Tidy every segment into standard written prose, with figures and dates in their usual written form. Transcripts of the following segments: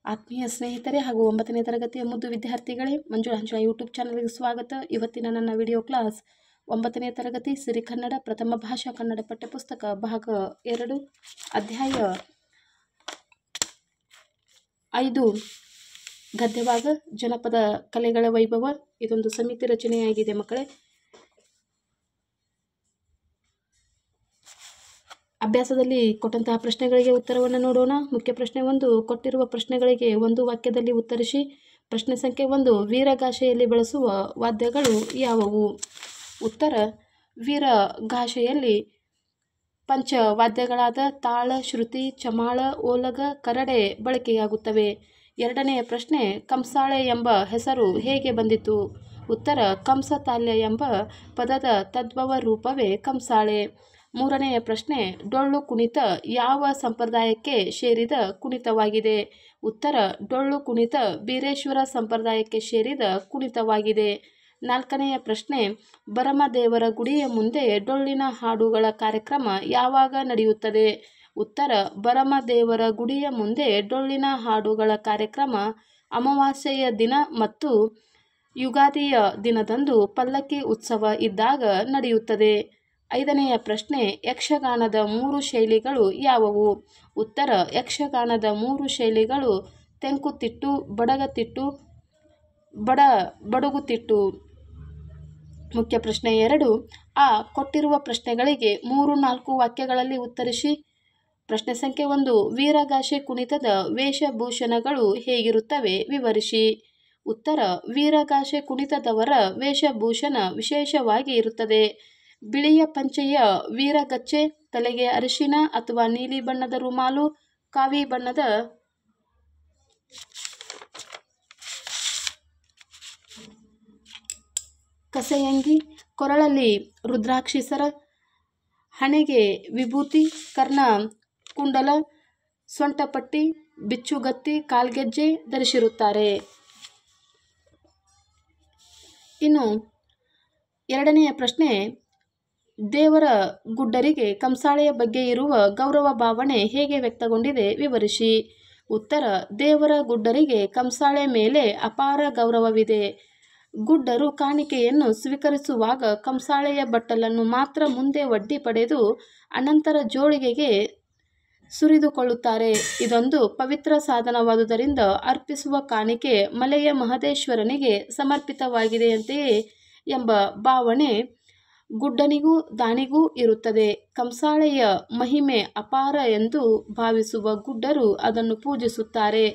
ಆತ್ಮೀಯ ಸ್ನೇಹಿತರೆ ಹಾಗೂ 9ನೇ ತರಗತಿಯ ಮುದ್ದು ವಿದ್ಯಾರ್ಥಿಗಳೇ, ಮಂಜುಳಾ ಹಂಚಳ ಯೂಟ್ಯೂಬ್ ಚಾನಲ್ಗೆ ಸ್ವಾಗತ. ಇವತ್ತಿನ ನನ್ನ ವಿಡಿಯೋ ಕ್ಲಾಸ್ 9ನೇ ತರಗತಿ ಸಿರಿ ಕನ್ನಡ ಪ್ರಥಮ ಭಾಷಾ ಕನ್ನಡ ಪಠ್ಯಪುಸ್ತಕ ಭಾಗ 2 ಅಧ್ಯಾಯ 5 ಗದ್ಯಭಾಗ ಜನಪದ ಕಲೆಗಳ ವೈಭವ. ಇದೊಂದು ಸಮಿತಿ ರಚನೆಯಾಗಿದೆ ಮಕ್ಕಳೇ. ಅಭ್ಯಾಸದಲ್ಲಿ ಕೊಟ್ಟಂತಹ ಪ್ರಶ್ನೆಗಳಿಗೆ ಉತ್ತರವನ್ನು ನೋಡೋಣ. ಮುಖ್ಯ ಪ್ರಶ್ನೆ 1, ಕೊಟ್ಟಿರುವ ಪ್ರಶ್ನೆಗಳಿಗೆ ಒಂದು ವಾಕ್ಯದಲ್ಲಿ ಉತ್ತರಿಸಿ. ಪ್ರಶ್ನೆ ಸಂಖ್ಯೆ 1, ವೀರಗಾಸೆಯಲ್ಲಿ ಬಳಸುವ ವಾದ್ಯಗಳು ಯಾವುವು? ಉತ್ತರ: ವೀರಗಾಸೆಯಲ್ಲಿ ಪಂಚವಾದ್ಯಗಳಾದ ತಾಳ, ಶ್ರುತಿ, ಚಮಾಳ, ಓಲಗ, ಕರಡೆ ಬಳಕೆಯಾಗುತ್ತವೆ. ಎರಡನೆಯ ಪ್ರಶ್ನೆ, ಕಂಸಾಳೆ ಎಂಬ ಹೆಸರು ಹೇಗೆ ಬಂದಿತು? ಉತ್ತರ: ಕಂಸತಾಲ್ಯ ಎಂಬ ಪದದ ತದ್ಭವ ರೂಪವೇ ಕಂಸಾಳೆ. ಮೂರನೆಯ ಪ್ರಶ್ನೆ, ಡೊಳ್ಳು ಕುಣಿತ ಯಾವ ಸಂಪ್ರದಾಯಕ್ಕೆ ಸೇರಿದ ಕುಣಿತವಾಗಿದೆ? ಉತ್ತರ: ಡೊಳ್ಳು ಕುಣಿತ ಬೀರೇಶ್ವರ ಸಂಪ್ರದಾಯಕ್ಕೆ ಸೇರಿದ ಕುಣಿತವಾಗಿದೆ. ನಾಲ್ಕನೆಯ ಪ್ರಶ್ನೆ, ಬರಮದೇವರ ಗುಡಿಯ ಮುಂದೆ ಡೊಳ್ಳಿನ ಹಾಡುಗಳ ಕಾರ್ಯಕ್ರಮ ಯಾವಾಗ ನಡೆಯುತ್ತದೆ? ಉತ್ತರ: ಬರಮದೇವರ ಗುಡಿಯ ಮುಂದೆ ಡೊಳ್ಳಿನ ಹಾಡುಗಳ ಕಾರ್ಯಕ್ರಮ ಅಮಾವಾಸ್ಯೆಯ ದಿನ ಮತ್ತು ಯುಗಾದಿಯ ದಿನದಂದು ಪಲ್ಲಕ್ಕಿ ಉತ್ಸವ ಇದ್ದಾಗ ನಡೆಯುತ್ತದೆ. ಐದನೆಯ ಪ್ರಶ್ನೆ, ಯಕ್ಷಗಾನದ 3 ಶೈಲಿಗಳು ಯಾವುವು? ಉತ್ತರ: ಯಕ್ಷಗಾನದ 3 ಶೈಲಿಗಳು ತೆಂಕುತಿಟ್ಟು, ಬಡಗತಿಟ್ಟು, ಬಡಗುತಿಟ್ಟು. ಮುಖ್ಯ ಪ್ರಶ್ನೆ 2, ಕೊಟ್ಟಿರುವ ಪ್ರಶ್ನೆಗಳಿಗೆ 3-4 ವಾಕ್ಯಗಳಲ್ಲಿ ಉತ್ತರಿಸಿ. ಪ್ರಶ್ನೆ ಸಂಖ್ಯೆ 1, ವೀರಗಾಸೆ ಕುಣಿತದ ವೇಷಭೂಷಣಗಳು ಹೇಗಿರುತ್ತವೆ ವಿವರಿಸಿ. ಉತ್ತರ: ವೀರಗಾಸೆ ಕುಣಿತದವರ ವೇಷಭೂಷಣ ವಿಶೇಷವಾಗಿ ಇರುತ್ತದೆ. ಬಿಳಿಯ ಪಂಚೆಯ ವೀರಗಚ್ಚೆ, ತಲೆಗೆ ಅರಿಶಿನ ಅಥವಾ ನೀಲಿ ಬಣ್ಣದ ರುಮಾಲು, ಕಾವಿ ಬಣ್ಣದ ಕಸೆಯಂಗಿ, ಕೊರಳಲ್ಲಿ ರುದ್ರಾಕ್ಷಿ ಸರ, ಹಣೆಗೆ ವಿಭೂತಿ, ಕರ್ಣ ಕುಂಡಲ, ಸೊಂಟಪಟ್ಟಿ, ಬಿಚ್ಚುಗತ್ತಿ, ಕಾಲ್ಗೆಜ್ಜೆ ಧರಿಸಿರುತ್ತಾರೆ. ಇನ್ನು ಎರಡನೆಯ ಪ್ರಶ್ನೆ, ದೇವರ ಗುಡ್ಡರಿಗೆ ಕಂಸಾಳೆಯ ಬಗ್ಗೆ ಇರುವ ಗೌರವ ಭಾವನೆ ಹೇಗೆ ವ್ಯಕ್ತಗೊಂಡಿದೆ ವಿವರಿಸಿ. ಉತ್ತರ: ದೇವರ ಗುಡ್ಡರಿಗೆ ಕಂಸಾಳೆ ಮೇಲೆ ಅಪಾರ ಗೌರವವಿದೆ. ಗುಡ್ಡರು ಕಾಣಿಕೆಯನ್ನು ಸ್ವೀಕರಿಸುವಾಗ ಕಂಸಾಳೆಯ ಬಟ್ಟಲನ್ನು ಮಾತ್ರ ಮುಂದೆ ಒಡ್ಡಿ ಪಡೆದು ಅನಂತರ ಜೋಳಿಗೆಗೆ ಸುರಿದುಕೊಳ್ಳುತ್ತಾರೆ. ಇದೊಂದು ಪವಿತ್ರ ಸಾಧನವಾದುದರಿಂದ ಅರ್ಪಿಸುವ ಕಾಣಿಕೆ ಮಲೆಯ ಮಹದೇಶ್ವರನಿಗೆ ಸಮರ್ಪಿತವಾಗಿದೆಯಂತೆಯೇ ಎಂಬ ಭಾವನೆ ಗುಡ್ಡನಿಗೂ ದಾನಿಗೂ ಇರುತ್ತದೆ. ಕಂಸಾಳೆಯ ಮಹಿಮೆ ಅಪಾರ ಎಂದು ಭಾವಿಸುವ ಗುಡ್ಡರು ಅದನ್ನು ಪೂಜಿಸುತ್ತಾರೆ.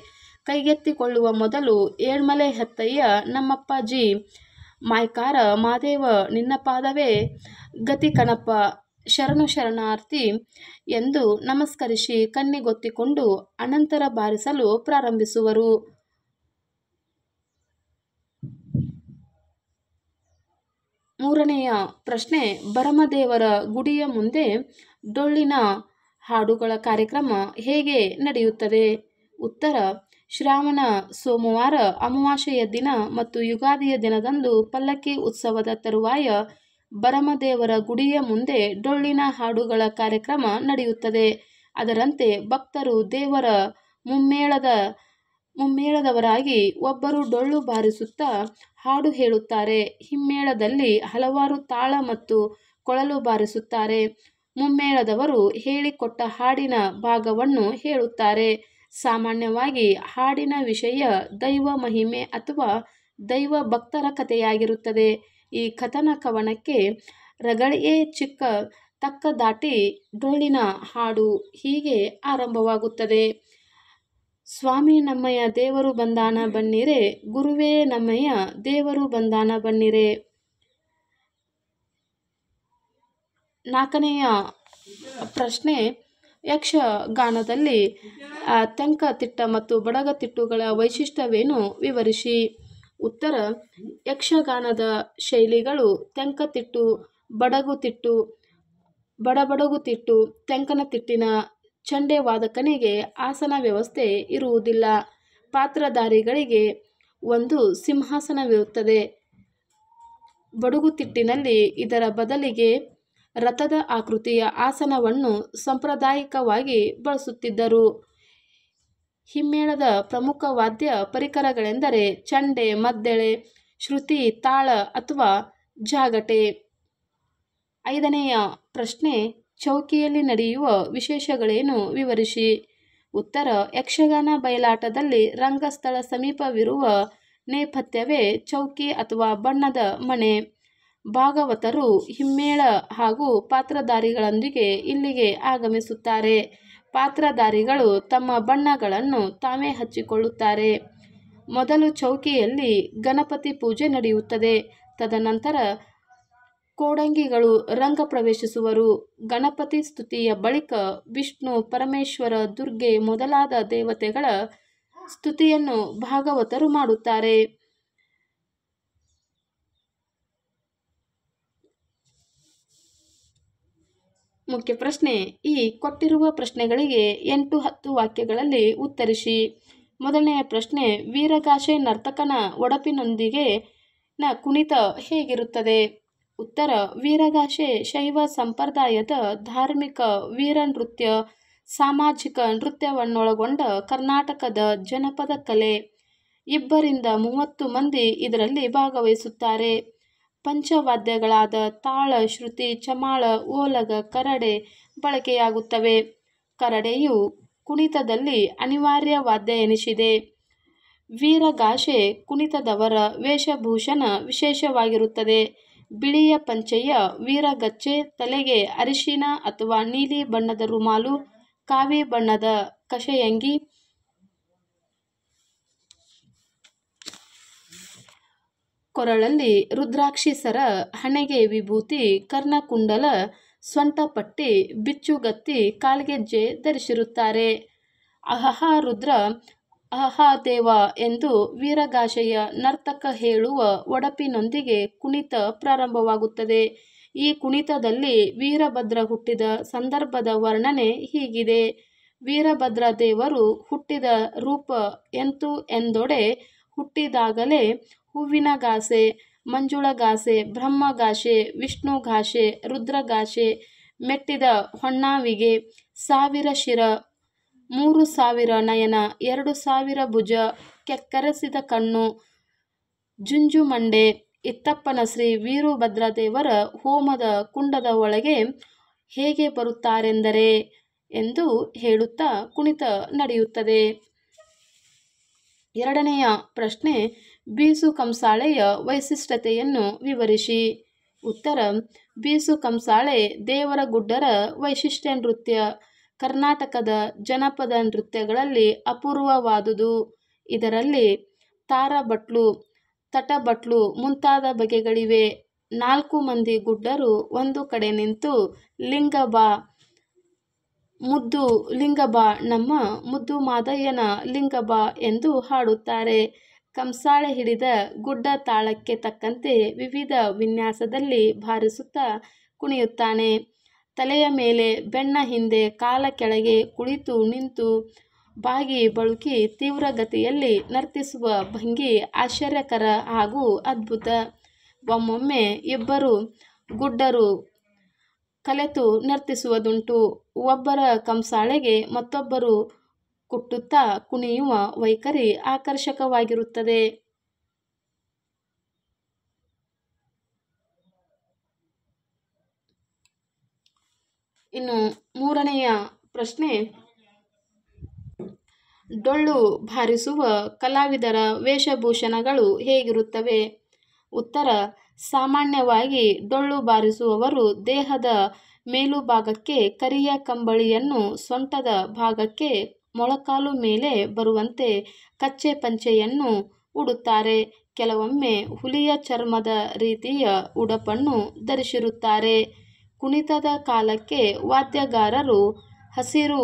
ಕೈಗೆತ್ತಿಕೊಳ್ಳುವ ಮೊದಲು ಏಳ್ಮಲೆ ಹೆತ್ತಯ್ಯ ನಮ್ಮಪ್ಪಾಜಿ, ಮಾಯ್ಕಾರ ಮಾದೇವ ನಿನ್ನ ಪಾದವೇ ಗತಿ ಕಣಪ್ಪ, ಶರಣು ಶರಣಾರ್ಥಿ ಎಂದು ನಮಸ್ಕರಿಸಿ ಕಣ್ಣಿಗೊತ್ತಿಕೊಂಡು ಅನಂತರ ಬಾರಿಸಲು ಪ್ರಾರಂಭಿಸುವರು. ಮೂರನೆಯ ಪ್ರಶ್ನೆ, ಬರಮದೇವರ ಗುಡಿಯ ಮುಂದೆ ಡೊಳ್ಳಿನ ಹಾಡುಗಳ ಕಾರ್ಯಕ್ರಮ ಹೇಗೆ ನಡೆಯುತ್ತದೆ? ಉತ್ತರ: ಶ್ರಾವಣ ಸೋಮವಾರ ಅಮಾವಾಸ್ಯೆಯ ದಿನ ಮತ್ತು ಯುಗಾದಿಯ ದಿನದಂದು ಪಲ್ಲಕ್ಕಿ ಉತ್ಸವದ ತರುವಾಯ ಬರಮದೇವರ ಗುಡಿಯ ಮುಂದೆ ಡೊಳ್ಳಿನ ಹಾಡುಗಳ ಕಾರ್ಯಕ್ರಮ ನಡೆಯುತ್ತದೆ. ಅದರಂತೆ ಭಕ್ತರು ದೇವರ ಮುಮ್ಮೇಳದವರಾಗಿ ಒಬ್ಬರು ಡೊಳ್ಳು ಬಾರಿಸುತ್ತಾ ಹಾಡು ಹೇಳುತ್ತಾರೆ. ಹಿಮ್ಮೇಳದಲ್ಲಿ ಹಲವಾರು ತಾಳ ಮತ್ತು ಕೊಳಲು ಬಾರಿಸುತ್ತಾರೆ. ಮುಮ್ಮೇಳದವರು ಹೇಳಿಕೊಟ್ಟ ಹಾಡಿನ ಭಾಗವನ್ನು ಹೇಳುತ್ತಾರೆ. ಸಾಮಾನ್ಯವಾಗಿ ಹಾಡಿನ ವಿಷಯ ದೈವ ಮಹಿಮೆ ಅಥವಾ ದೈವ ಭಕ್ತರ ಕಥೆಯಾಗಿರುತ್ತದೆ. ಈ ಕಥನ ಕವನಕ್ಕೆ ರಗಳಿಯೇ ಚಿಕ್ಕ ತಕ್ಕ ದಾಟಿ ಡೊಳ್ಳಿನ ಹಾಡು ಹೀಗೆ ಆರಂಭವಾಗುತ್ತದೆ. ಸ್ವಾಮಿ ನಮ್ಮಯ್ಯ ದೇವರು ಬಂದಾನ ಬನ್ನಿರೆ, ಗುರುವೇ ನಮ್ಮಯ್ಯ ದೇವರು ಬಂದಾನ ಬನ್ನಿರೆ. ನಾಲ್ಕನೆಯ ಪ್ರಶ್ನೆ, ಯಕ್ಷಗಾನದಲ್ಲಿ ತೆಂಕತಿಟ್ಟ ಮತ್ತು ಬಡಗತಿಟ್ಟುಗಳ ವೈಶಿಷ್ಟ್ಯವೇನು ವಿವರಿಸಿ. ಉತ್ತರ: ಯಕ್ಷಗಾನದ ಶೈಲಿಗಳು ತೆಂಕತಿಟ್ಟು, ಬಡಗುತಿಟ್ಟು, ಬಡಗುತಿಟ್ಟು. ತೆಂಕನತಿಟ್ಟಿನ ಚಂಡೆ ವಾದಕನಿಗೆ ಆಸನ ವ್ಯವಸ್ಥೆ ಇರುವುದಿಲ್ಲ. ಪಾತ್ರಧಾರಿಗಳಿಗೆ ಒಂದು ಸಿಂಹಾಸನವಿರುತ್ತದೆ. ಬಡಗುತಿಟ್ಟಿನಲ್ಲಿ ಇದರ ಬದಲಿಗೆ ರಥದ ಆಕೃತಿಯ ಆಸನವನ್ನು ಸಾಂಪ್ರದಾಯಿಕವಾಗಿ ಬಳಸುತ್ತಿದ್ದರು. ಹಿಮ್ಮೇಳದ ಪ್ರಮುಖ ವಾದ್ಯ ಪರಿಕರಗಳೆಂದರೆ ಚಂಡೆ, ಮದ್ದಳೆ, ಶ್ರುತಿ, ತಾಳ ಅಥವಾ ಜಾಗಟೆ. 5ನೆಯ ಪ್ರಶ್ನೆ, ಚೌಕಿಯಲ್ಲಿ ನಡೆಯುವ ವಿಶೇಷಗಳೇನು ವಿವರಿಸಿ. ಉತ್ತರ, ಯಕ್ಷಗಾನ ಬಯಲಾಟದಲ್ಲಿ ರಂಗಸ್ಥಳ ಸಮೀಪವಿರುವ ನೇಪಥ್ಯವೇ ಚೌಕಿ ಅಥವಾ ಬಣ್ಣದ ಮಣೆ. ಭಾಗವತರು ಹಿಮ್ಮೇಳ ಹಾಗೂ ಪಾತ್ರಧಾರಿಗಳೊಂದಿಗೆ ಇಲ್ಲಿಗೆ ಆಗಮಿಸುತ್ತಾರೆ. ಪಾತ್ರಧಾರಿಗಳು ತಮ್ಮ ಬಣ್ಣಗಳನ್ನು ತಾವೇ ಹಚ್ಚಿಕೊಳ್ಳುತ್ತಾರೆ. ಮೊದಲು ಚೌಕಿಯಲ್ಲಿ ಗಣಪತಿ ಪೂಜೆ ನಡೆಯುತ್ತದೆ. ತದನಂತರ ಕೋಡಂಗಿಗಳು ರಂಗ ಪ್ರವೇಶಿಸುವರು. ಗಣಪತಿ ಸ್ತುತಿಯ ಬಳಿಕ ವಿಷ್ಣು, ಪರಮೇಶ್ವರ, ದುರ್ಗೆ ಮೊದಲಾದ ದೇವತೆಗಳ ಸ್ತುತಿಯನ್ನು ಭಾಗವತರು ಮಾಡುತ್ತಾರೆ. ಮುಖ್ಯ ಪ್ರಶ್ನೆ, ಈ ಕೊಟ್ಟಿರುವ ಪ್ರಶ್ನೆಗಳಿಗೆ 8-10 ವಾಕ್ಯಗಳಲ್ಲಿ ಉತ್ತರಿಸಿ. ಮೊದಲನೆಯ ಪ್ರಶ್ನೆ, ವೀರಗಾಸೆ ನರ್ತಕನ ಒಡಪಿನೊಂದಿಗೆ ಕುಣಿತ ಹೇಗಿರುತ್ತದೆ. ಉತ್ತರ, ವೀರಗಾಸೆ ಶೈವ ಸಂಪ್ರದಾಯದ ಧಾರ್ಮಿಕ, ವೀರನೃತ್ಯ, ಸಾಮಾಜಿಕ ನೃತ್ಯವನ್ನೊಳಗೊಂಡ ಕರ್ನಾಟಕದ ಜನಪದ ಕಲೆ. 2-30 ಮಂದಿ ಇದರಲ್ಲಿ ಭಾಗವಹಿಸುತ್ತಾರೆ. ಪಂಚವಾದ್ಯಗಳಾದ ತಾಳ, ಶ್ರುತಿ, ಚಮಾಳ, ಓಲಗ, ಕರಡೆ ಬಳಕೆಯಾಗುತ್ತವೆ. ಕರಡೆಯು ಕುಣಿತದಲ್ಲಿ ಅನಿವಾರ್ಯ ವಾದ್ಯ ಎನಿಸಿದೆ. ವೀರಗಾಸೆ ಕುಣಿತದವರ ವೇಷಭೂಷಣ ವಿಶೇಷವಾಗಿರುತ್ತದೆ. ಬಿಳಿಯ ಪಂಚೆಯ ವೀರಗಚ್ಚೆ, ತಲೆಗೆ ಅರಿಶಿನ ಅಥವಾ ನೀಲಿ ಬಣ್ಣದ ರುಮಾಲು, ಕಾವಿ ಬಣ್ಣದ ಕಷಾಯಂಗಿ, ಕೊರಳಲ್ಲಿ ರುದ್ರಾಕ್ಷಿ ಸರ, ಹಣೆಗೆ ವಿಭೂತಿ, ಕರ್ಣಕುಂಡಲ, ಸೊಂಟಪಟ್ಟಿ, ಬಿಚ್ಚುಗತ್ತಿ, ಕಾಲ್ಗೆಜ್ಜೆ ಧರಿಸಿರುತ್ತಾರೆ. ಅಹಹ ರುದ್ರ, ಅಹಹ ದೇವ ಎಂದು ವೀರಗಾಸೆಯ ನರ್ತಕ ಹೇಳುವ ಒಡಪಿನೊಂದಿಗೆ ಕುಣಿತ ಪ್ರಾರಂಭವಾಗುತ್ತದೆ. ಈ ಕುಣಿತದಲ್ಲಿ ವೀರಭದ್ರ ಹುಟ್ಟಿದ ಸಂದರ್ಭದ ವರ್ಣನೆ ಹೀಗಿದೆ. ವೀರಭದ್ರ ದೇವರು ಹುಟ್ಟಿದ ರೂಪ ಎಂತು ಎಂದೊಡೆ ಹುಟ್ಟಿದಾಗಲೇ ಹೂವಿನಗಾಸೆ, ಮಂಜುಳಗಾಸೆ, ಬ್ರಹ್ಮಗಾಸೆ, ವಿಷ್ಣುಗಾಸೆ, ರುದ್ರಗಾಸೆ, ಮೆಟ್ಟಿದ ಹೊನ್ನಾವಿಗೆ, 1000 ಶಿರ, 3000 ನಯನ, 2000 ಭುಜ, ಕೆಕ್ಕರಿಸಿದ ಕಣ್ಣು, ಜುಂಜುಮಂಡೆ, ಇತ್ತಪ್ಪನ ಶ್ರೀ ವೀರಭದ್ರದೇವರ ಹೋಮದ ಕುಂಡದ ಒಳಗೆ ಹೇಗೆ ಬರುತ್ತಾರೆಂದರೆ ಎಂದು ಹೇಳುತ್ತಾ ಕುಣಿತ ನಡೆಯುತ್ತದೆ. 2ನೆಯ ಪ್ರಶ್ನೆ, ಬೀಸು ಕಂಸಾಳೆಯ ವೈಶಿಷ್ಟ್ಯತೆಯನ್ನು ವಿವರಿಸಿ. ಉತ್ತರ, ಬೀಸು ಕಂಸಾಳೆ ದೇವರಗುಡ್ಡರ ವೈಶಿಷ್ಟ್ಯ ನೃತ್ಯ. ಕರ್ನಾಟಕದ ಜನಪದ ನೃತ್ಯಗಳಲ್ಲಿ ಅಪೂರ್ವವಾದುದು. ಇದರಲ್ಲಿ ತಾರಬಟ್ಲು, ತಟಬಟ್ಲು ಮುಂತಾದ ಬಗೆಗಳಿವೆ. 4 ಮಂದಿ ಗುಡ್ಡರು ಒಂದು ಕಡೆ ನಿಂತು ಲಿಂಗಬಾ ಮುದ್ದು ಲಿಂಗಬಾ ನಮ್ಮ ಮುದ್ದು ಮಾದಯ್ಯನ ಲಿಂಗಬಾ ಎಂದು ಹಾಡುತ್ತಾರೆ. ಕಂಸಾಳೆ ಹಿಡಿದ ಗುಡ್ಡ ತಾಳಕ್ಕೆ ತಕ್ಕಂತೆ ವಿವಿಧ ವಿನ್ಯಾಸದಲ್ಲಿ ಬಾರಿಸುತ್ತಾ ಕುಣಿಯುತ್ತಾನೆ. ತಲೆಯ ಮೇಲೆ, ಬೆನ್ನ ಹಿಂದೆ, ಕಾಲ ಕೆಳಗೆ, ಕುಳಿತು ನಿಂತು, ಬಾಗಿ ಬಳುಕಿ ತೀವ್ರಗತಿಯಲ್ಲಿ ನರ್ತಿಸುವ ಭಂಗಿ ಆಶ್ಚರ್ಯಕರ ಹಾಗೂ ಅದ್ಭುತ. ಒಮ್ಮೊಮ್ಮೆ ಇಬ್ಬರು ಗುಡ್ಡರು ಕಲೆತು ನರ್ತಿಸುವುದುಂಟು. ಒಬ್ಬರ ಕಂಸಾಳೆಗೆ ಮತ್ತೊಬ್ಬರು ಕುಟ್ಟುತ್ತಾ ಕುಣಿಯುವ ವೈಖರಿ ಆಕರ್ಷಕವಾಗಿರುತ್ತದೆ. ಇನ್ನು 3ನೆಯ ಪ್ರಶ್ನೆ, ಡೊಳ್ಳು ಬಾರಿಸುವ ಕಲಾವಿದರ ವೇಷಭೂಷಣಗಳು ಹೇಗಿರುತ್ತವೆ. ಉತ್ತರ, ಸಾಮಾನ್ಯವಾಗಿ ಡೊಳ್ಳು ಬಾರಿಸುವವರು ದೇಹದ ಮೇಲುಭಾಗಕ್ಕೆ ಕರಿಯ ಕಂಬಳಿಯನ್ನು, ಸೊಂಟದ ಭಾಗಕ್ಕೆ ಮೊಳಕಾಲು ಮೇಲೆ ಬರುವಂತೆ ಕಚ್ಚೆ ಪಂಚೆಯನ್ನು ಉಡುತ್ತಾರೆ. ಕೆಲವೊಮ್ಮೆ ಹುಲಿಯ ಚರ್ಮದ ರೀತಿಯ ಉಡುಪನ್ನು ಧರಿಸಿರುತ್ತಾರೆ. ಕುಣಿತದ ಕಾಲಕ್ಕೆ ವಾದ್ಯಗಾರರು ಹಸಿರು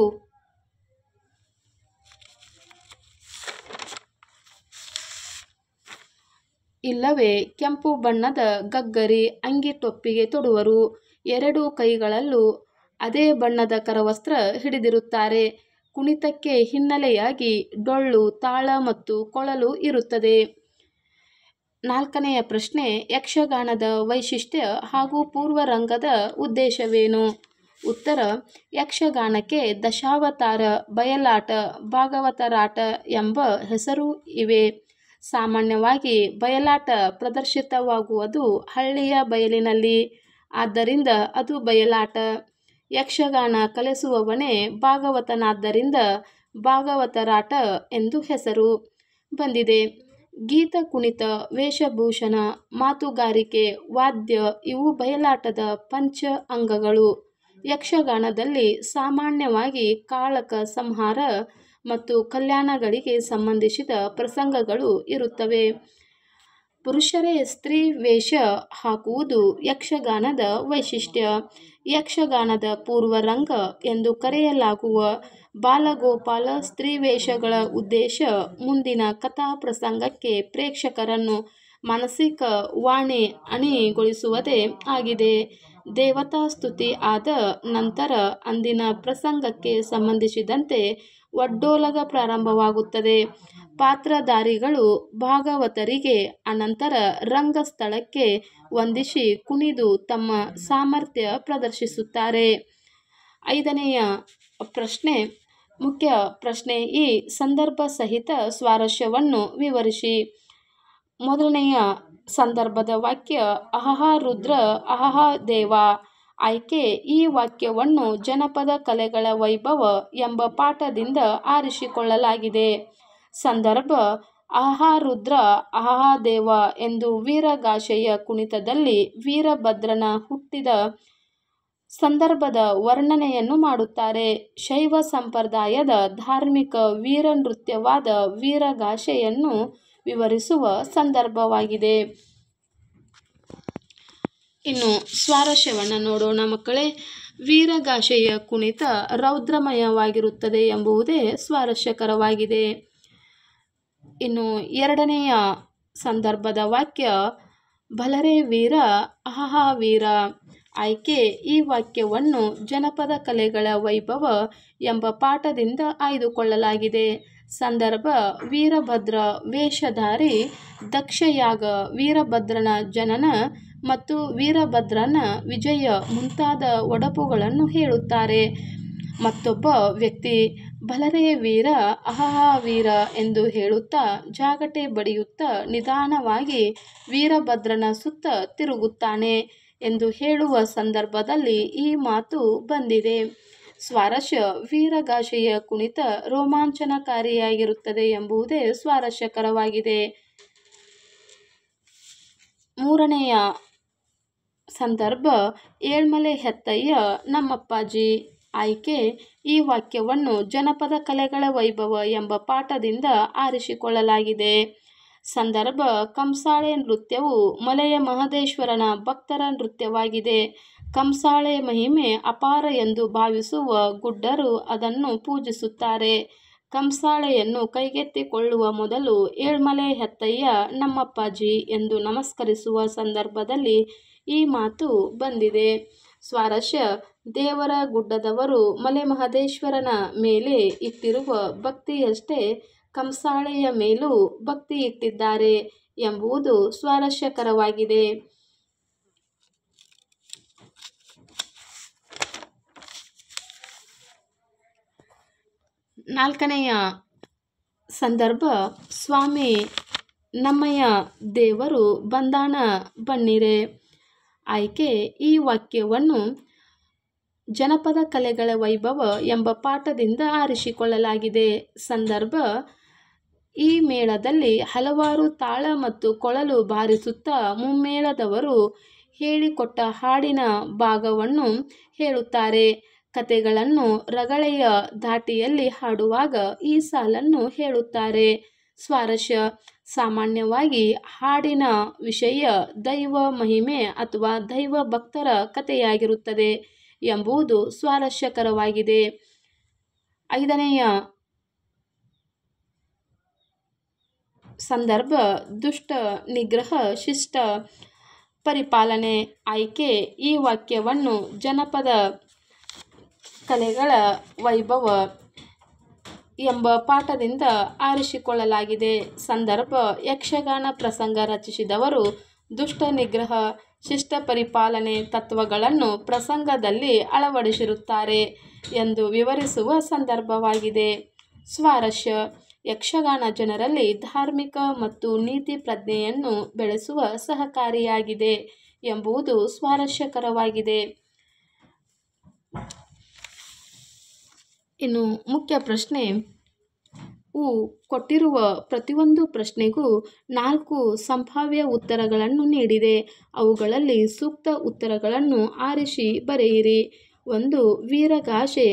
ಇಲ್ಲವೇ ಕೆಂಪು ಬಣ್ಣದ ಗಗ್ಗರಿ ಅಂಗಿ ಟೊಪ್ಪಿಗೆ ತೊಡುವರು. 2 ಕೈಗಳಲ್ಲೂ ಅದೇ ಬಣ್ಣದ ಕರವಸ್ತ್ರ ಹಿಡಿದಿರುತ್ತಾರೆ. ಕುಣಿತಕ್ಕೆ ಹಿನ್ನೆಲೆಯಾಗಿ ಡೊಳ್ಳು, ತಾಳ ಮತ್ತು ಕೊಳಲು ಇರುತ್ತದೆ. 4ನೆಯ ಪ್ರಶ್ನೆ, ಯಕ್ಷಗಾನದ ವೈಶಿಷ್ಟ್ಯ ಹಾಗೂ ಪೂರ್ವರಂಗದ ಉದ್ದೇಶವೇನು. ಉತ್ತರ: ಯಕ್ಷಗಾನಕ್ಕೆ ದಶಾವತಾರ, ಬಯಲಾಟ, ಭಾಗವತರಾಟ ಎಂಬ ಹೆಸರು ಇವೆ. ಸಾಮಾನ್ಯವಾಗಿ ಬಯಲಾಟ ಪ್ರದರ್ಶಿತವಾಗುವುದು ಹಳ್ಳಿಯ ಬಯಲಿನಲ್ಲಿ, ಆದ್ದರಿಂದ ಅದು ಬಯಲಾಟ. ಯಕ್ಷಗಾನ ಕಲಿಸುವವನೇ ಭಾಗವತನಾದ್ದರಿಂದ ಭಾಗವತರಾಟ ಎಂದು ಹೆಸರು ಬಂದಿದೆ. ಗೀತ, ಕುಣಿತ, ವೇಷಭೂಷಣ, ಮಾತುಗಾರಿಕೆ, ವಾದ್ಯ ಇವು ಬಯಲಾಟದ ಪಂಚ ಅಂಗಗಳು. ಯಕ್ಷಗಾನದಲ್ಲಿ ಸಾಮಾನ್ಯವಾಗಿ ಕಾಳಕ, ಸಂಹಾರ ಮತ್ತು ಕಲ್ಯಾಣಗಳಿಗೆ ಸಂಬಂಧಿಸಿದ ಪ್ರಸಂಗಗಳು ಇರುತ್ತವೆ. ಪುರುಷರೇ ಸ್ತ್ರೀ ವೇಷ ಹಾಕುವುದು ಯಕ್ಷಗಾನದ ವೈಶಿಷ್ಟ್ಯ. ಯಕ್ಷಗಾನದ ಪೂರ್ವರಂಗ ಎಂದು ಕರೆಯಲಾಗುವ ಬಾಲಗೋಪಾಲ ಸ್ತ್ರೀವೇಷಗಳ ಉದ್ದೇಶ ಮುಂದಿನ ಕಥಾ ಪ್ರಸಂಗಕ್ಕೆ ಪ್ರೇಕ್ಷಕರನ್ನು ಮಾನಸಿಕ ವಾಣಿ-ಅಣಿಗೊಳಿಸುವುದೇ ಆಗಿದೆ. ದೇವತಾ ಸ್ತುತಿ ಆದ ನಂತರ ಅಂದಿನ ಪ್ರಸಂಗಕ್ಕೆ ಸಂಬಂಧಿಸಿದಂತೆ ಒಡ್ಡೋಲಗ ಪ್ರಾರಂಭವಾಗುತ್ತದೆ. ಪಾತ್ರಧಾರಿಗಳು ಭಾಗವತರಿಗೆ ಅನಂತರ ರಂಗಸ್ಥಳಕ್ಕೆ ವಂದಿಸಿ ಕುಣಿದು ತಮ್ಮ ಸಾಮರ್ಥ್ಯ ಪ್ರದರ್ಶಿಸುತ್ತಾರೆ. 5ನೆಯ ಪ್ರಶ್ನೆ ಮುಖ್ಯ ಪ್ರಶ್ನೆ. ಈ ಸಂದರ್ಭ ಸಹಿತ ಸ್ವಾರಸ್ಯವನ್ನು ವಿವರಿಸಿ. ಮೊದಲನೆಯ ಸಂದರ್ಭದ ವಾಕ್ಯ ಅಹಹ ರುದ್ರ ಅಹಹ ದೇವ. ಆಯ್ಕೆ: ಈ ವಾಕ್ಯವನ್ನು ಜನಪದ ಕಲೆಗಳ ವೈಭವ ಎಂಬ ಪಾಠದಿಂದ ಆರಿಸಿಕೊಳ್ಳಲಾಗಿದೆ. ಸಂದರ್ಭ: ಅಹಹ ರುದ್ರ ಅಹಹ ದೇವ ಎಂದು ವೀರಗಾಸೆಯ ಕುಣಿತದಲ್ಲಿ ವೀರಭದ್ರನ ಹುಟ್ಟಿದ ಸಂದರ್ಭದ ವರ್ಣನೆಯನ್ನು ಮಾಡುತ್ತಾರೆ. ಶೈವ ಸಂಪ್ರದಾಯದ ಧಾರ್ಮಿಕ ವೀರನೃತ್ಯವಾದ ವೀರಗಾಸೆಯನ್ನು ವಿವರಿಸುವ ಸಂದರ್ಭವಾಗಿದೆ. ಇನ್ನು ಸ್ವಾರಸ್ಯವನ್ನು ನೋಡೋಣ ಮಕ್ಕಳೇ. ವೀರಗಾಸೆಯ ಕುಣಿತ ರೌದ್ರಮಯವಾಗಿರುತ್ತದೆ ಎಂಬುದೇ ಸ್ವಾರಸ್ಯಕರವಾಗಿದೆ. ಇನ್ನು 2ನೆಯ ಸಂದರ್ಭದ ವಾಕ್ಯ ಭಲರೇ ವೀರ ಅಹಹ ವೀರ. ಆಯ್ಕೆ: ಈ ವಾಕ್ಯವನ್ನು ಜನಪದ ಕಲೆಗಳ ವೈಭವ ಎಂಬ ಪಾಠದಿಂದ ಆಯ್ದುಕೊಳ್ಳಲಾಗಿದೆ. ಸಂದರ್ಭ: ವೀರಭದ್ರ ವೇಷಧಾರಿ ದಕ್ಷಯಾಗ, ವೀರಭದ್ರನ ಜನನ ಮತ್ತು ವೀರಭದ್ರನ ವಿಜಯ ಮುಂತಾದ ಒಡಪುಗಳನ್ನು ಹೇಳುತ್ತಾರೆ. ಮತ್ತೊಬ್ಬ ವ್ಯಕ್ತಿ ಭಲರೇ ವೀರ ಅಹಹ ವೀರ ಎಂದು ಹೇಳುತ್ತಾ ಜಾಗಟೆ ಬಡಿಯುತ್ತಾ ನಿಧಾನವಾಗಿ ವೀರಭದ್ರನ ಸುತ್ತ ತಿರುಗುತ್ತಾನೆ ಎಂದು ಹೇಳುವ ಸಂದರ್ಭದಲ್ಲಿ ಈ ಮಾತು ಬಂದಿದೆ. ಸ್ವಾರಸ್ಯ: ವೀರಗಾಸೆಯ ಕುಣಿತ ರೋಮಾಂಚನಕಾರಿಯಾಗಿರುತ್ತದೆ ಎಂಬುದೇ ಸ್ವಾರಸ್ಯಕರವಾಗಿದೆ. 3ನೆಯ ಸಂದರ್ಭ ಏಳ್ಮಲೆ ಹೆತ್ತಯ್ಯ ನಮ್ಮಪ್ಪಾಜಿ. ಆಯ್ಕೆ: ಈ ವಾಕ್ಯವನ್ನು ಜನಪದ ಕಲೆಗಳ ವೈಭವ ಎಂಬ ಪಾಠದಿಂದ ಆರಿಸಿಕೊಳ್ಳಲಾಗಿದೆ. ಸಂದರ್ಭ: ಕಂಸಾಳೆ ನೃತ್ಯವು ಮಲೆಯ ಮಹದೇಶ್ವರನ ಭಕ್ತರ ನೃತ್ಯವಾಗಿದೆ. ಕಂಸಾಳೆ ಮಹಿಮೆ ಅಪಾರ ಎಂದು ಭಾವಿಸುವ ಗುಡ್ಡರು ಅದನ್ನು ಪೂಜಿಸುತ್ತಾರೆ. ಕಂಸಾಳೆಯನ್ನು ಕೈಗೆತ್ತಿಕೊಳ್ಳುವ ಮೊದಲು ಏಳ್ಮಲೆ ಹೆತ್ತಯ್ಯ ನಮ್ಮಪ್ಪಾಜಿ ಎಂದು ನಮಸ್ಕರಿಸುವ ಸಂದರ್ಭದಲ್ಲಿ ಈ ಮಾತು ಬಂದಿದೆ. ಸ್ವಾರಸ್ಯ: ದೇವರ ಗುಡ್ಡದವರು ಮಲೆಮಹದೇಶ್ವರನ ಮೇಲೆ ಇಟ್ಟಿರುವ ಭಕ್ತಿಯಷ್ಟೇ ಕಂಸಾಳೆಯ ಮೇಲೂ ಭಕ್ತಿ ಇಟ್ಟಿದ್ದಾರೆ ಎಂಬುದು ಸ್ವಾರಸ್ಯಕರವಾಗಿದೆ. 4ನೆಯ ಸಂದರ್ಭ ಸ್ವಾಮಿ ನಮ್ಮಯ್ಯ ದೇವರು ಬಂದಾನ ಬನ್ನಿರೆ. ಆಯ್ಕೆ: ಈ ವಾಕ್ಯವನ್ನು ಜನಪದ ಕಲೆಗಳ ವೈಭವ ಎಂಬ ಪಾಠದಿಂದ ಆರಿಸಿಕೊಳ್ಳಲಾಗಿದೆ. ಸಂದರ್ಭ: ಈ ಮೇಳದಲ್ಲಿ ಹಲವಾರು ತಾಳ ಮತ್ತು ಕೊಳಲು ಬಾರಿಸುತ್ತಾ ಮುಮ್ಮೇಳದವರು ಹೇಳಿಕೊಟ್ಟ ಹಾಡಿನ ಭಾಗವನ್ನು ಹೇಳುತ್ತಾರೆ. ಕತೆಗಳನ್ನು ರಗಳೆಯ ಧಾಟಿಯಲ್ಲಿ ಹಾಡುವಾಗ ಈ ಸಾಲನ್ನು ಹೇಳುತ್ತಾರೆ. ಸ್ವಾರಸ್ಯ: ಸಾಮಾನ್ಯವಾಗಿ ಹಾಡಿನ ವಿಷಯ ದೈವ ಮಹಿಮೆ ಅಥವಾ ದೈವ ಭಕ್ತರ ಕಥೆಯಾಗಿರುತ್ತದೆ ಎಂಬುದು ಸ್ವಾರಸ್ಯಕರವಾಗಿದೆ. 5ನೆಯ ಸಂದರ್ಭ ದುಷ್ಟ ನಿಗ್ರಹ ಶಿಷ್ಟ ಪರಿಪಾಲನೆ. ಆಯ್ಕೆ: ಈ ವಾಕ್ಯವನ್ನು ಜನಪದ ಕಲೆಗಳ ವೈಭವ ಎಂಬ ಪಾಠದಿಂದ ಆರಿಸಿಕೊಳ್ಳಲಾಗಿದೆ. ಸಂದರ್ಭ: ಯಕ್ಷಗಾನ ಪ್ರಸಂಗ ರಚಿಸಿದವರು ದುಷ್ಟ ನಿಗ್ರಹ, ಶಿಷ್ಟ ಪರಿಪಾಲನೆ ತತ್ವಗಳನ್ನು ಪ್ರಸಂಗದಲ್ಲಿ ಅಳವಡಿಸಿರುತ್ತಾರೆ ಎಂದು ವಿವರಿಸುವ ಸಂದರ್ಭವಾಗಿದೆ. ಸ್ವಾರಸ್ಯ: ಯಕ್ಷಗಾನ ಜನರಲ್ಲಿ ಧಾರ್ಮಿಕ ಮತ್ತು ನೀತಿ ಪ್ರಜ್ಞೆಯನ್ನು ಬೆಳೆಸುವ ಸಹಕಾರಿಯಾಗಿದೆ ಎಂಬುದು ಸ್ವಾರಸ್ಯಕರವಾಗಿದೆ. ಇನ್ನು ಮುಖ್ಯ ಪ್ರಶ್ನೆ ಕೊಟ್ಟಿರುವ ಪ್ರತಿಯೊಂದು ಪ್ರಶ್ನೆಗೂ 4 ಸಂಭಾವ್ಯ ಉತ್ತರಗಳನ್ನು ನೀಡಿದೆ. ಅವುಗಳಲ್ಲಿ ಸೂಕ್ತ ಉತ್ತರಗಳನ್ನು ಆರಿಸಿ ಬರೆಯಿರಿ. 1. ವೀರಗಾಸೆ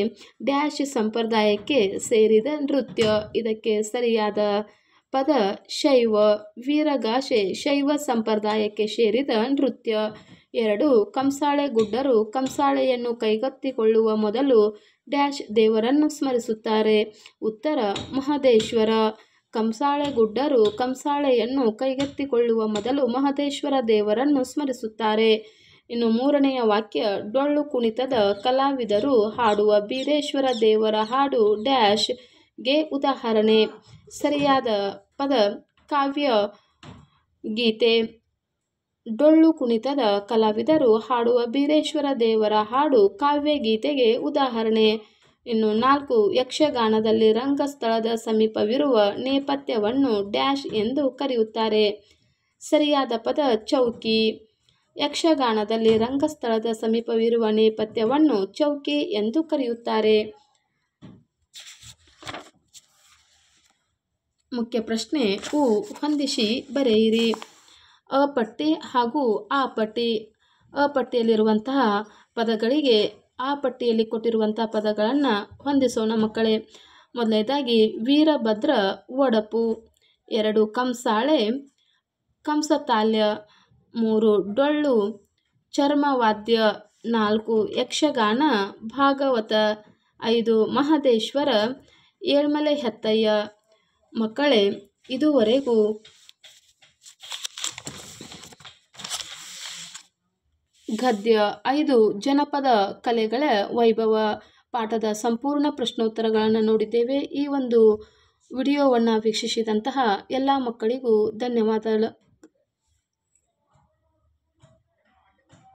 ಡ್ಯಾಶ್ ಸಂಪ್ರದಾಯಕ್ಕೆ ಸೇರಿದ ನೃತ್ಯ. ಇದಕ್ಕೆ ಸರಿಯಾದ ಪದ ಶೈವ. ವೀರಗಾಸೆ ಶೈವ ಸಂಪ್ರದಾಯಕ್ಕೆ ಸೇರಿದ ನೃತ್ಯ. 2. ಕಂಸಾಳೆ ಗುಡ್ಡರು ಕಂಸಾಳೆಯನ್ನು ಕೈಗೆತ್ತಿಕೊಳ್ಳುವ ಮೊದಲು ಡ್ಯಾಶ್ ದೇವರನ್ನು ಸ್ಮರಿಸುತ್ತಾರೆ. ಉತ್ತರ ಮಹದೇಶ್ವರ. ಕಂಸಾಳೆ ಗುಡ್ಡರು ಕಂಸಾಳೆಯನ್ನು ಕೈಗೆತ್ತಿಕೊಳ್ಳುವ ಮೊದಲು ಮಹದೇಶ್ವರ ದೇವರನ್ನು ಸ್ಮರಿಸುತ್ತಾರೆ. ಇನ್ನು 3ನೆಯ ವಾಕ್ಯ, ಡೊಳ್ಳು ಕುಣಿತದ ಕಲಾವಿದರು ಹಾಡುವ ಬೀರೇಶ್ವರ ದೇವರ ಹಾಡು ಡ್ಯಾಶ್ ಗೆ ಉದಾಹರಣೆ. ಸರಿಯಾದ ಪದ ಕಾವ್ಯ ಗೀತೆ. ಡೊಳ್ಳು ಕುಣಿತದ ಕಲಾವಿದರು ಹಾಡುವ ಬೀರೇಶ್ವರ ದೇವರ ಹಾಡು ಕಾವ್ಯಗೀತೆಗೆ ಉದಾಹರಣೆ. ಇನ್ನು 4, ಯಕ್ಷಗಾನದಲ್ಲಿ ರಂಗಸ್ಥಳದ ಸಮೀಪವಿರುವ ನೇಪಥ್ಯವನ್ನು ಡ್ಯಾಶ್ ಎಂದು ಕರೆಯುತ್ತಾರೆ. ಸರಿಯಾದ ಪದ ಚೌಕಿ. ಯಕ್ಷಗಾನದಲ್ಲಿ ರಂಗಸ್ಥಳದ ಸಮೀಪವಿರುವ ನೇಪಥ್ಯವನ್ನು ಚೌಕಿ ಎಂದು ಕರೆಯುತ್ತಾರೆ. ಮುಖ್ಯ ಪ್ರಶ್ನೆ ಹೊಂದಿಸಿ ಬರೆಯಿರಿ. ಅ ಪಟ್ಟಿ ಹಾಗೂ ಆ ಪಟ್ಟಿ. ಅ ಪಟ್ಟಿಯಲ್ಲಿರುವಂತಹ ಪದಗಳಿಗೆ ಆ ಪಟ್ಟಿಯಲ್ಲಿ ಕೊಟ್ಟಿರುವಂತಹ ಪದಗಳನ್ನು ಹೊಂದಿಸೋಣ ಮಕ್ಕಳೇ. ಮೊದಲನೇದಾಗಿ ವೀರಭದ್ರ ಒಡಪು. 2 ಕಂಸಾಳೆ ಕಂಸತಾಲ್ಯ. 3 ಡೊಳ್ಳು ಚರ್ಮವಾದ್ಯ. 4 ಯಕ್ಷಗಾನ ಭಾಗವತ. 5 ಮಹದೇಶ್ವರ ಏಳ್ಮಲೆ ಹೆತ್ತಯ್ಯ. ಮಕ್ಕಳೇ, ಇದುವರೆಗೂ ಗದ್ಯ 5 ಜನಪದ ಕಲೆಗಳ ವೈಭವ ಪಾಠದ ಸಂಪೂರ್ಣ ಪ್ರಶ್ನೋತ್ತರಗಳನ್ನು ನೋಡಿದ್ದೇವೆ. ಈ ಒಂದು ವಿಡಿಯೋವನ್ನು ವೀಕ್ಷಿಸಿದಂತಹ ಎಲ್ಲ ಮಕ್ಕಳಿಗೂ ಧನ್ಯವಾದಗಳು.